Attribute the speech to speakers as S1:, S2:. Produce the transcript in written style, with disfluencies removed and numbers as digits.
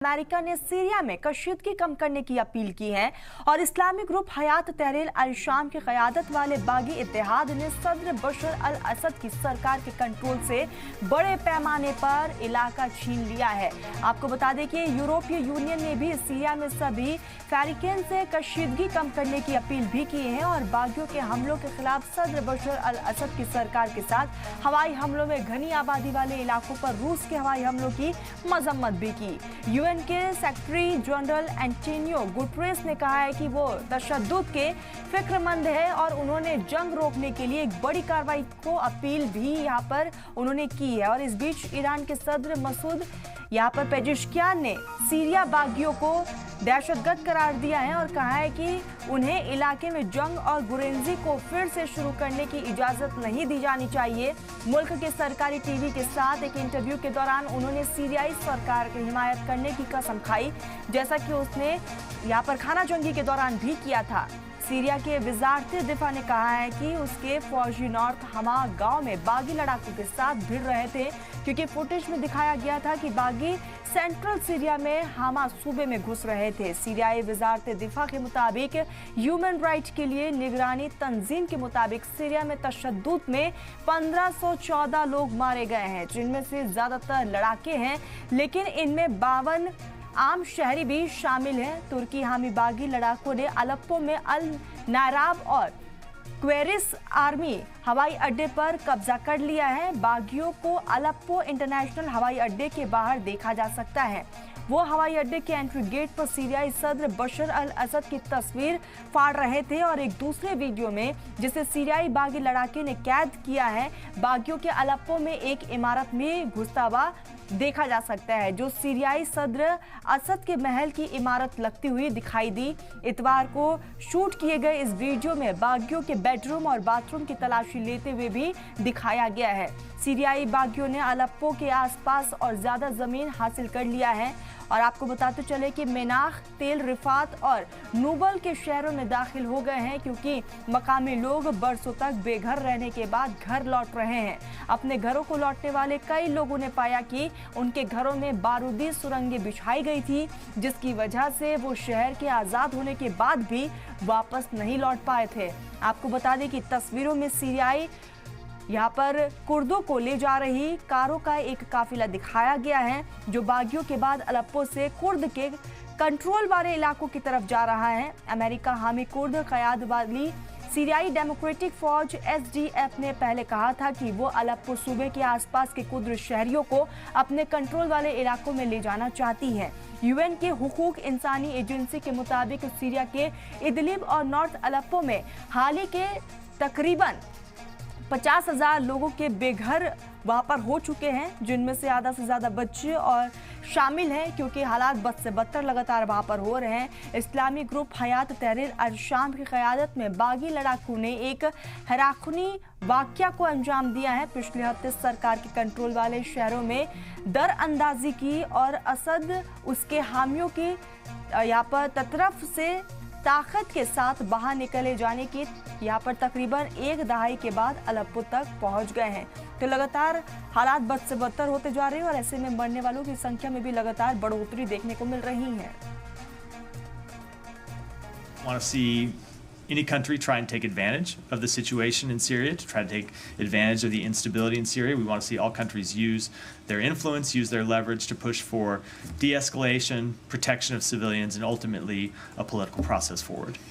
S1: America ने Syria में कशीदगी कम करने की अपील की है और इस्लामी ग्रुप हयात तहरीर अल शाम की क़यादत वाले बागी इत्तेहाद ने सदर बशर अल असद की सरकार के कंट्रोल से बड़े पैमाने पर इलाका छीन लिया है। आपको बता दें कि यूरोपीय यूनियन ने भी सीरिया में सभी फैरिकन से कशीदगी कम करने की अपील भी की है और बागियों के हमलों के खिलाफ सदर बशर अल असद की सरकार के साथ हवाई हमलों में घनी आबादी वाले इलाकों पर रूस के हवाई हमलों की मजम्मत भी की। यूएन के सेक्रेटरी जनरल एंटोनियो गुटेरेस ने कहा है कि वो तशद्दुद के फिक्रमंद है और उन्होंने जंग रोकने के लिए एक बड़ी कार्रवाई को अपील भी यहाँ पर उन्होंने की है। और इस बीच ईरान के सदर मसूद यहाँ पर पेजेश्कियान ने सीरिया बागियों को दहशतगर्द करार दिया है और कहा है कि उन्हें इलाके में जंग और गुरेंजी को फिर से शुरू करने की इजाजत नहीं दी जानी चाहिए। मुल्क के सरकारी टीवी के साथ एक इंटरव्यू के दौरान उन्होंने सीरियाई सरकार की हिमायत करने की कसम खाई, जैसा कि उसने यहाँ पर खाना जंगी के दौरान भी किया था। सीरिया के वजारत दिफा ने कहा है कि उसके फौजी नॉर्थ हमा गांव में बागी लड़ाकों के साथ भिड़ रहे थे, क्योंकि फुटेज में दिखाया गया था कि बागी सेंट्रल सीरिया में हामा सूबे में घुस रहे थे। सीरियाई वजारत दिफा के मुताबिक ह्यूमन राइट के लिए निगरानी तंजीम के मुताबिक सीरिया में तशद्दुद में 1514 लोग मारे गए हैं, जिनमें से ज्यादातर लड़ाके हैं, लेकिन इनमें 52 आम शहरी भी शामिल हैं। तुर्की हामी बागी लड़ाकों ने अलेप्पो में अल नाराब और क्वेरिस आर्मी हवाई अड्डे पर कब्जा कर लिया है। बागियों को अलेप्पो इंटरनेशनल हवाई अड्डे के बाहर देखा जा सकता है। वो हवाई अड्डे के एंट्री गेट पर सीरियाई सदर बशर अल असद की तस्वीर फाड़ रहे थे और एक दूसरे वीडियो में, जिसे सीरियाई बागी लड़ाके ने कैद किया है, बागियों के अलेप्पो में एक इमारत में घुसता हुआ देखा जा सकता है, जो सीरियाई सदर असद के महल की इमारत लगती हुई दिखाई दी। इतवार को शूट किए गए इस वीडियो में बागियों के बेडरूम और बाथरूम की तलाशी लेते हुए भी दिखाया गया है। सीरियाई बागियों ने अलेप्पो के आसपास और ज्यादा जमीन हासिल कर लिया है। और आपको बताते चले कि मेनाख, तेल रिफात और नूबल के शहरों में दाखिल हो गए हैं, क्योंकि मकामी लोग बरसों तक बेघर रहने के बाद घर लौट रहे हैं। अपने घरों को लौटने वाले कई लोगों ने पाया कि उनके घरों में बारूदी सुरंगें बिछाई गई थी, जिसकी वजह से वो शहर के आज़ाद होने के बाद भी वापस नहीं लौट पाए थे। आपको बता दें कि तस्वीरों में सीरियाई यहाँ पर कुर्दों को ले जा रही कारों का एक काफिला दिखाया गया है, जो बागियों के बाद अलेप्पो से कुर्द के कंट्रोल वाले इलाकों की तरफ जा रहा है। अमेरिका हामी कुर्द क़यादत वाली सीरियाई डेमोक्रेटिक फौज SDF ने पहले कहा था कि वो अलेप्पो सूबे के आसपास के कुर्द शहरियों को अपने कंट्रोल वाले इलाकों में ले जाना चाहती है। UN के हुकूक इंसानी एजेंसी के मुताबिक सीरिया के इदलिब और नॉर्थ अलेप्पो में हाल ही के तकरीबन 50,000 लोगों के बेघर वहां पर हो चुके हैं, जिनमें से आधा से ज्यादा बच्चे और शामिल हैं, क्योंकि हालात बद से बदतर लगातार वहां पर हो रहे हैं। इस्लामी ग्रुप हयात तहरीर अल शाम की क़यादत में बागी लड़ाकों ने एक हैरानी वाक़या को अंजाम दिया है। पिछले हफ्ते सरकार के कंट्रोल वाले शहरों में दरअंदाजी की और असद उसके हामियों की यहाँ पर तरफ से ताकत के साथ बाहर निकले जाने की यहाँ पर तकरीबन एक दहाई के बाद अलेप्पो तक पहुँच गए हैं। तो लगातार हालात बद से बदतर होते जा रहे हैं और ऐसे में मरने वालों की संख्या में भी लगातार बढ़ोतरी देखने को मिल रही है।
S2: Want to see any country try and take advantage of the situation in Syria, to try to take advantage of the instability in Syria. We want to see all countries use their influence, use their leverage to push for de-escalation, protection of civilians, and ultimately a political process forward.